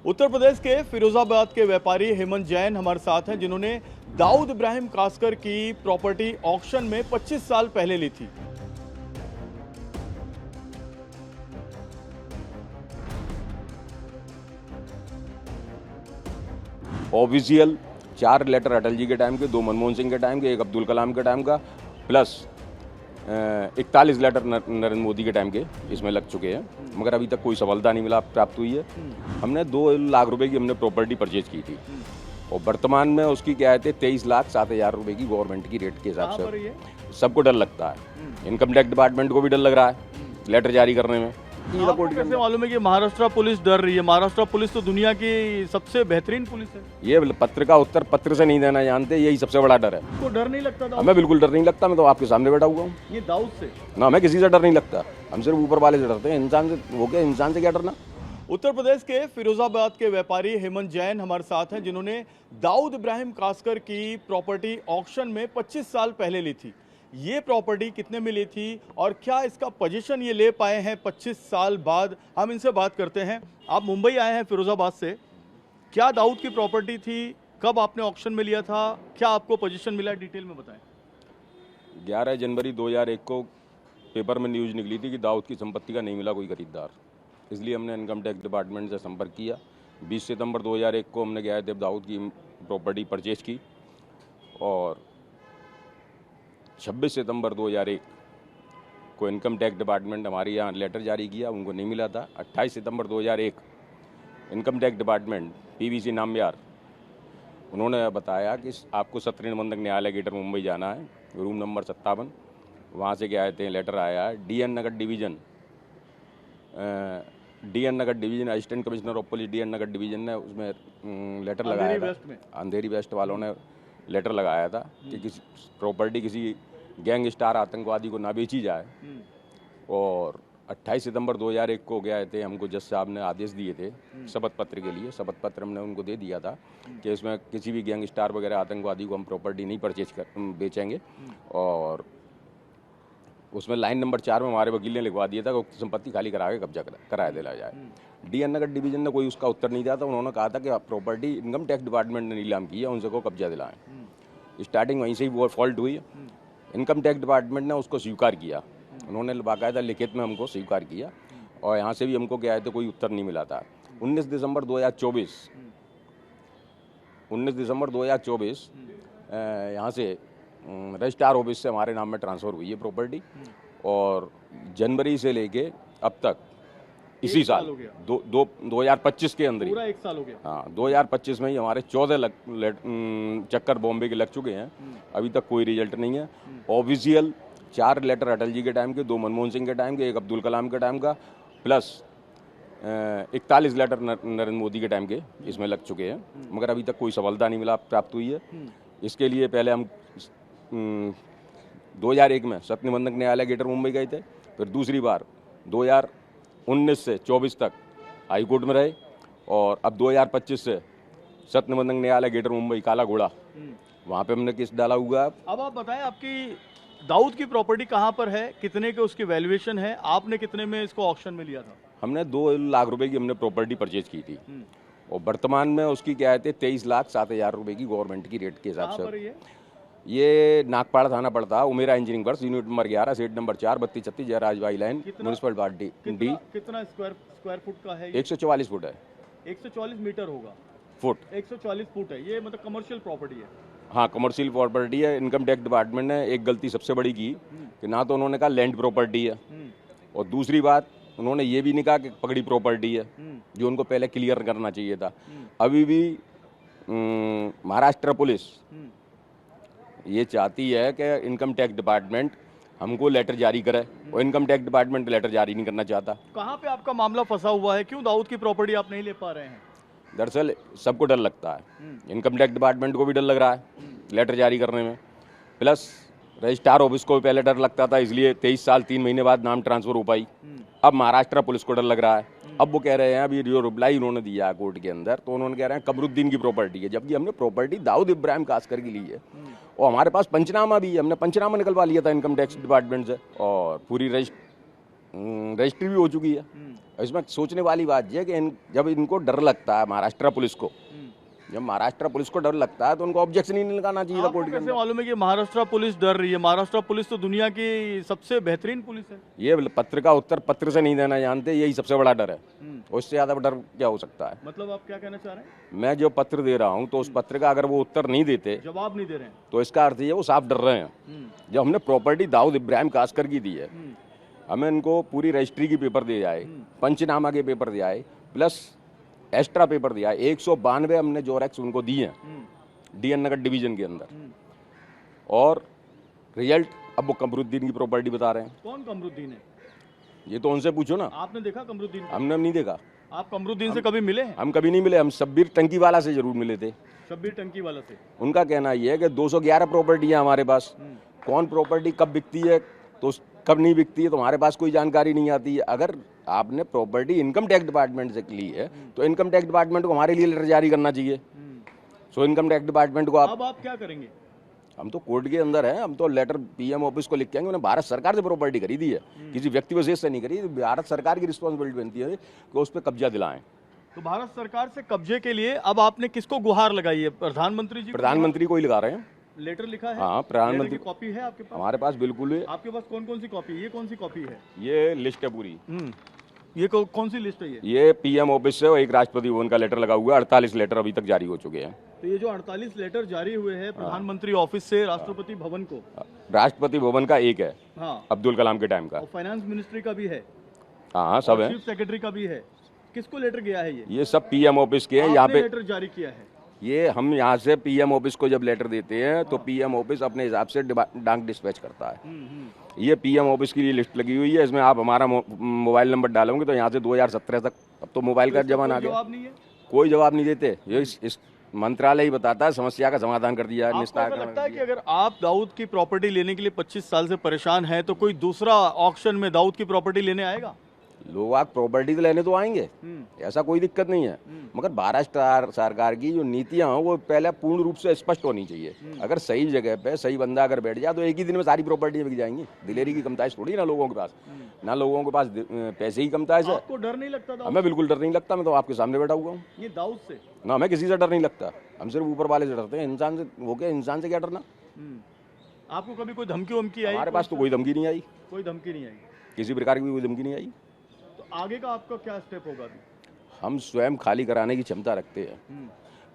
उत्तर प्रदेश के फिरोजाबाद के व्यापारी हेमंत जैन हमारे साथ हैं, जिन्होंने दाऊद इब्राहिम कासकर की प्रॉपर्टी ऑक्शन में 25 साल पहले ली थी। ऑफिशियल 4 लेटर अटल जी के टाइम के, 2 मनमोहन सिंह के टाइम के, 1 अब्दुल कलाम के टाइम का, प्लस 41 लेटर नरेंद्र मोदी के टाइम के इसमें लग चुके हैं, मगर अभी तक कोई सफलता नहीं मिला प्राप्त हुई है। हमने 2 लाख रुपए की हमने प्रॉपर्टी परचेज की थी और वर्तमान में उसकी क्या है 23,07,000 रुपए की गवर्नमेंट की रेट के हिसाब से। सबको डर लगता है, इनकम टैक्स डिपार्टमेंट को भी डर लग रहा है लेटर जारी करने में। आपको कैसे मालूम है कि महाराष्ट्र पुलिस डर रही है? महाराष्ट्र पुलिस तो दुनिया की सबसे बेहतरीन पुलिस है। ये पत्र का उत्तर पत्र से नहीं देना जानते, यही सबसे बड़ा डर है। आपको डर नहीं लगता था? हमें बिल्कुल डर नहीं लगता, मैं तो आपके सामने बैठा हुआ हूँ। ये दाऊद से ना, हमें किसी से डर नहीं लगता, हम सिर्फ ऊपर वाले से डरते हैं। इंसान से हो गया, इंसान से क्या डरना। उत्तर प्रदेश के फिरोजाबाद के व्यापारी हेमंत जैन हमारे साथ हैं, जिन्होंने दाऊद इब्राहिम कासकर की प्रॉपर्टी ऑक्शन में 25 साल पहले ली थी। ये प्रॉपर्टी कितने में ली थी और क्या इसका पोजीशन ये ले पाए हैं 25 साल बाद, हम इनसे बात करते हैं। आप मुंबई आए हैं फिरोजाबाद से, क्या दाऊद की प्रॉपर्टी थी? कब आपने ऑक्शन में लिया था? क्या आपको पोजीशन मिला? डिटेल में बताएं। 11 जनवरी 2001 को पेपर में न्यूज़ निकली थी कि दाऊद की संपत्ति का नहीं मिला कोई खरीदार, इसलिए हमने इनकम टैक्स डिपार्टमेंट से संपर्क किया। 20 सितंबर 2001 को हमने गए थे दाऊद की प्रॉपर्टी परचेज की और 26 सितंबर 2001 को इनकम टैक्स डिपार्टमेंट हमारे यहाँ लेटर जारी किया, उनको नहीं मिला था। 28 सितंबर 2001 इनकम टैक्स डिपार्टमेंट पीवीसी नामयार, उन्होंने बताया कि आपको सत्र निबंधक न्यायालय गेटर मुंबई जाना है, रूम नंबर 57। वहाँ से क्या आए थे, लेटर आया है DN Nagar division, assistant commissioner of police DN Nagar division ने उसमें लेटर लगाया था। अंधेरी वेस्ट वालों ने लेटर लगाया था कि किसी प्रॉपर्टी किसी गैंग स्टार आतंकवादी को ना बेची जाए। और 28 सितंबर 2001 को गए थे, हमको जज साहब ने आदेश दिए थे शपथ पत्र के लिए। शपथ पत्र हमने उनको दे दिया था कि इसमें किसी भी गैंग स्टार वगैरह आतंकवादी को हम प्रॉपर्टी नहीं बेचेंगे। और उसमें लाइन नंबर 4 में हमारे वकील ने लिखवा दिया था कि संपत्ति खाली करा के कब्जा कराया दिला जाए। डीएन नगर डिवीजन ने कोई उसका उत्तर नहीं दिया था। उन्होंने कहा था कि प्रॉपर्टी इनकम टैक्स डिपार्टमेंट ने नीलाम की है, उनसे को कब्जा दिलाएं। स्टार्टिंग वहीं से ही वो फॉल्ट हुई। इनकम टैक्स डिपार्टमेंट ने उसको स्वीकार किया, उन्होंने बाकायदा लिखित में हमको स्वीकार किया और यहाँ से भी हमको क्या है तो कोई उत्तर नहीं मिला था। 19 दिसंबर 2024 यहाँ से रजिस्ट्रार ऑफिस से हमारे नाम में ट्रांसफ़र हुई है प्रॉपर्टी और जनवरी से लेके अब तक इसी साल 2025 के अंदर ही पूरा 1 साल हो गया। हाँ, 2025 में ही हमारे 14 चक्कर बॉम्बे के लग चुके हैं, अभी तक कोई रिजल्ट नहीं है। ऑफिशियल 4 लेटर अटल जी के टाइम के, 2 मनमोहन सिंह के टाइम के, 1 अब्दुल कलाम के टाइम का, प्लस 41 लेटर नरेंद्र मोदी के टाइम के इसमें लग चुके हैं, मगर अभी तक कोई सफलता नहीं मिला प्राप्त हुई है। इसके लिए पहले हम 2001 में सत्र निबंधक न्यायालय गेटर मुंबई गए थे, फिर दूसरी बार 2019 से 24 तक हाई कोर्ट में रहे और अब 2025 से सत्र निबंधक न्यायालय गेटर मुंबई काला घोड़ा, वहाँ पे हमने केस डाला हुआ है। अब आप बताएं, आपकी दाऊद की प्रॉपर्टी कहाँ पर है, कितने के उसकी वैल्यूएशन है, आपने कितने में इसको ऑक्शन में लिया था? हमने 2 लाख रुपए की हमने प्रॉपर्टी परचेज की थी और वर्तमान में उसकी क्या है 23,07,000 रुपए की गवर्नमेंट की रेट के हिसाब से। ये नागपाड़ा थाना पड़ता है, Umera engineering works, unit number 11, seat number 4, 3236 Jayraj Bai line, municipal party D. कितना स्क्वायर फुट का है? 144 फुट है। 144 मीटर होगा, फुट 144 फुट है। ये मतलब कमर्शियल प्रॉपर्टी है। हाँ, कमर्शियल प्रॉपर्टी है। इनकम टैक्स डिपार्टमेंट ने एक गलती सबसे बड़ी की कि ना तो उन्होंने कहा लैंड प्रॉपर्टी है और दूसरी बात उन्होंने ये भी नहीं कहा कि पकड़ी प्रॉपर्टी है, जो उनको पहले क्लियर करना चाहिए था। अभी भी महाराष्ट्र पुलिस ये चाहती है कि इनकम टैक्स डिपार्टमेंट हमको लेटर जारी करे और इनकम टैक्स डिपार्टमेंट लेटर जारी नहीं करना चाहता। कहाँ पे आपका मामला फंसा हुआ है? क्यों दाऊद की प्रॉपर्टी आप नहीं ले पा रहे हैं? दरअसल सबको डर लगता है, इनकम टैक्स डिपार्टमेंट को भी डर लग रहा है लेटर जारी करने में, प्लस रजिस्ट्रार ऑफिस को भी पहले डर लगता था, इसलिए 23 साल 3 महीने बाद नाम ट्रांसफर हो पाई। अब महाराष्ट्र पुलिस को डर लग रहा है। अब वो कह रहे हैं, अभी जो रिप्लाई उन्होंने दिया है कोर्ट के अंदर, तो उन्होंने कह रहे हैं कमरुद्दीन की प्रॉपर्टी है, जबकि हमने प्रॉपर्टी दाऊद इब्राहिम कासकर की ली है और हमारे पास पंचनामा भी है, हमने पंचनामा निकलवा लिया था इनकम टैक्स डिपार्टमेंट से और पूरी रजिस्ट्री भी हो चुकी है। इसमें सोचने वाली बात यह है कि जब इनको डर लगता है महाराष्ट्र पुलिस को, जब महाराष्ट्र पुलिस को डर लगता है तो उनको ऑब्जेक्शन ही नहीं लगाना चाहिए था कोर्ट के कैसे अंदर। मालूम है कि महाराष्ट्र पुलिस डर रही है? महाराष्ट्र पुलिस तो दुनिया की सबसे बेहतरीन पुलिस है। ये पत्र का उत्तर पत्र से नहीं देना जानते, यही सबसे बड़ा डर है। उससे ज्यादा डर क्या हो सकता है? मतलब आप क्या कहना चाह रहे हैं? मैं जो पत्र दे रहा हूँ तो उस पत्र का अगर वो उत्तर नहीं देते, जवाब नहीं दे रहे हैं, तो इसका अर्थ ये है वो साफ डर रहे हैं। जब हमने प्रॉपर्टी दाऊद इब्राहिम कासकर की दी है, हमें इनको पूरी रजिस्ट्री की पेपर दिए जाए, पंचनामा के पेपर दिया है, प्लस एक्स्ट्रा पेपर दिया है। 192 हमने जोरेक्स उनको दिए हैं डीएन नगर डिवीजन के अंदर। और रिजल्ट अब वो कमरुद्दीन की प्रॉपर्टी बता रहे हैं। कौन कमरुद्दीन है? ये तो उनसे पूछो ना। आपने देखा कमरुद्दीन को? हमने नहीं देखा। आप कमरुद्दीन से कभी मिले हैं? हम कभी नहीं मिले। हम शब्बीर टंकी वाला से जरूर मिले थे। शब्बीर टंकी वाला से? उनका कहना ये है कि 211 प्रॉपर्टी है हमारे पास, कौन प्रॉपर्टी कब बिकती है तो कब नहीं बिकती है तो हमारे पास कोई जानकारी नहीं आती है। अगर आपने प्रॉपर्टी इनकम टैक्स डिपार्टमेंट से ली है तो इनकम टैक्स डिपार्टमेंट को हमारे लिए लेटर जारी करना चाहिए। सो इनकम टैक्स डिपार्टमेंट को अब आप क्या करेंगे? हम तो कोर्ट के अंदर हैं, हम तो लेटर पीएम ऑफिस को लिख के आएंगे। उन्होंने भारत सरकार से प्रॉपर्टी खरीदी है, किसी व्यक्ति विशेष से नहीं खरीदी। भारत सरकार की रिस्पॉन्सिबिलिटी बनती है कि उस पर कब्जा दिलाएं। तो भारत सरकार से कब्जे के लिए अब आपने किसको गुहार लगाई है? प्रधानमंत्री जी? प्रधानमंत्री को ही लगा रहे हैं। लेटर लिखा है? हाँ, प्रधानमंत्री की कॉपी है आपके पास? हमारे पास बिल्कुल है। आपके पास कौन कौन सी कॉपी है? ये कौन सी कॉपी है? ये लिस्ट है पूरी। ये कौन सी लिस्ट है? ये पीएम ऑफिस से और एक राष्ट्रपति भवन का लेटर लगा हुआ है। 48 लेटर अभी तक जारी हो चुके हैं। तो ये जो 48 लेटर जारी हुए हैं प्रधानमंत्री ऑफिस से राष्ट्रपति भवन को, राष्ट्रपति भवन का एक है, हाँ, अब्दुल कलाम के टाइम का। और फाइनेंस मिनिस्ट्री का भी है, हाँ सब है। चीफ सेक्रेटरी का भी है। किसको लेटर गया है? ये सब पीएम ऑफिस के हैं। यहाँ पे लेटर जारी किया है? ये हम यहाँ से पीएम ऑफिस को जब लेटर देते हैं तो पीएम ऑफिस अपने हिसाब से डाक डिस्पैच करता है। ये पीएम ऑफिस की लिस्ट लगी हुई है। इसमें आप हमारा मोबाइल नंबर डालोगे तो यहाँ से 2017 तक, अब तो मोबाइल का जमाना आ गया, जवाब नहीं है, कोई जवाब नहीं देते। ये इस मंत्रालय ही बताता है, समस्या का समाधान कर दिया है, निस्तार लगता है कि अगर आप दाऊद की प्रॉपर्टी लेने के लिए 25 साल से परेशान हैं तो कोई दूसरा ऑक्शन में दाऊद की प्रॉपर्टी लेने आएगा? लोग आप प्रॉपर्टी तो लेने तो आएंगे, ऐसा कोई दिक्कत नहीं है, मगर भारत सरकार की जो नीतियां हैं वो पहले पूर्ण रूप से स्पष्ट होनी चाहिए। अगर सही जगह पे सही बंदा अगर बैठ जाए तो एक ही दिन में सारी प्रॉपर्टी बिक जाएंगी। दिलेरी की कमताइश थोड़ी ना लोगों के पास, ना लोगों के पास पैसे की कमताइश है। आपको डर नहीं लगता? हमें बिल्कुल डर नहीं लगता। मैं तो आपके सामने बैठा हुआ हूँ। ये दाऊद से ना, हमें किसी से डर नहीं लगता। हम सिर्फ ऊपर वाले से डरते हैं। इंसान से हो गया, इंसान से क्या डरना। आपको कभी कोई धमकी वमकी आई? हमारे पास तो कोई धमकी नहीं आई, कोई धमकी नहीं आई, किसी प्रकार की कोई धमकी नहीं आई। आगे का आपका क्या स्टेप होगा? हम स्वयं खाली कराने की क्षमता रखते हैं।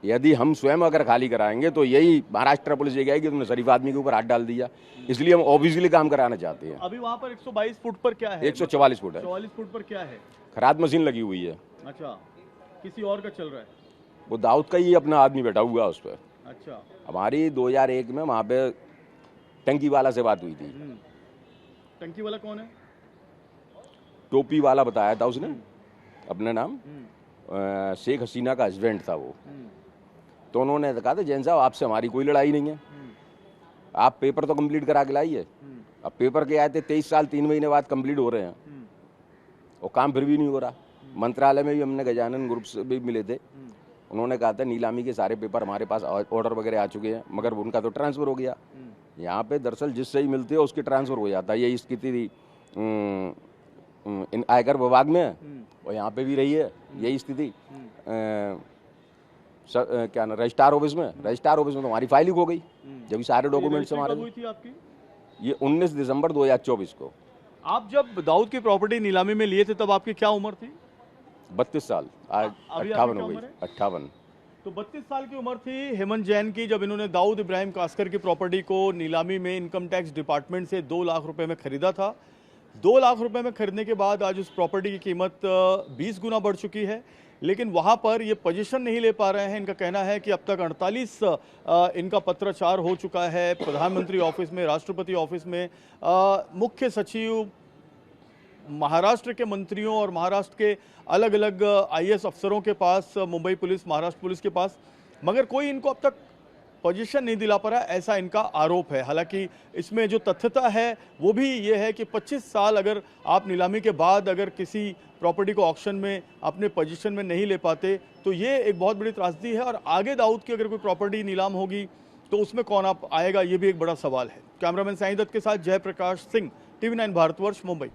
यदि हम स्वयं अगर खाली कराएंगे तो यही महाराष्ट्र पुलिस ये कहेगी तुमने शरीफ आदमी के ऊपर हाथ डाल दिया, इसलिए हम ऑब्वियसली काम कराना चाहते हैं। अभी वहाँ पर 122 फुट पर क्या है? 144 फुट है। 44 फुट पर क्या है? खराद मशीन लगी हुई है। अच्छा, किसी और का चल रहा है? वो दाऊद का ही अपना आदमी बैठा हुआ है उस पर। अच्छा, हमारी 2001 में वहाँ पे टंकी वाला से बात हुई थी। टंकी वाला कौन है? टोपी वाला बताया था उसने अपना नाम, शेख हसीना का हस्बैंड था वो। तो उन्होंने कहा था जैन साहब आपसे हमारी कोई लड़ाई नहीं है, आप पेपर तो कंप्लीट करा के लाइए। अब पेपर के आए थे 23 साल 3 महीने बाद कंप्लीट हो रहे हैं और काम फिर भी नहीं हो रहा। मंत्रालय में भी हमने गजानन ग्रुप से भी मिले थे, उन्होंने कहा था नीलामी के सारे पेपर हमारे पास ऑर्डर वगैरह आ चुके हैं, मगर उनका तो ट्रांसफ़र हो गया। यहाँ पे दरअसल जिससे ही मिलते हैं उसकी ट्रांसफ़र हो जाता है। यही स्थिति थी इन आयकर विभाग में और यहाँ पे भी रही है यही स्थिति। क्या ना रजिस्ट्रार ऑफिस में, रजिस्ट्रार ऑफिस में तो हमारी फाइलिंग हो गई जब सारे डॉक्यूमेंट्स हमारे। हुई थी आपकी? ये 19 दिसंबर 2024 को। आप जब दाऊद की प्रॉपर्टी नीलामी में लिए थे तब आपकी क्या उम्र थी? 32 साल। आज 58 हो गई, 58। तो 32 साल की उम्र थी हेमंत जैन की जब इन्होंने दाऊद इब्राहिम कासकर की प्रॉपर्टी को नीलामी में इनकम टैक्स डिपार्टमेंट से 2 लाख रुपए में खरीदा था। 2 लाख रुपए में खरीदने के बाद आज उस प्रॉपर्टी की कीमत 20 गुना बढ़ चुकी है, लेकिन वहाँ पर ये पोजीशन नहीं ले पा रहे हैं। इनका कहना है कि अब तक 48 इनका पत्राचार हो चुका है प्रधानमंत्री ऑफिस में, राष्ट्रपति ऑफिस में, मुख्य सचिव, महाराष्ट्र के मंत्रियों और महाराष्ट्र के अलग अलग आईएएस अफसरों के पास, मुंबई पुलिस, महाराष्ट्र पुलिस के पास, मगर कोई इनको अब तक पोजीशन नहीं दिला पा रहा, ऐसा इनका आरोप है। हालांकि इसमें जो तथ्यता है वो भी ये है कि 25 साल अगर आप नीलामी के बाद अगर किसी प्रॉपर्टी को ऑक्शन में अपने पोजीशन में नहीं ले पाते तो ये एक बहुत बड़ी त्रासदी है। और आगे दाऊद की अगर कोई प्रॉपर्टी नीलाम होगी तो उसमें कौन आप आएगा, ये भी एक बड़ा सवाल है। कैमरामैन साईं दत्त के साथ जयप्रकाश सिंह, TV9 भारतवर्ष, मुंबई।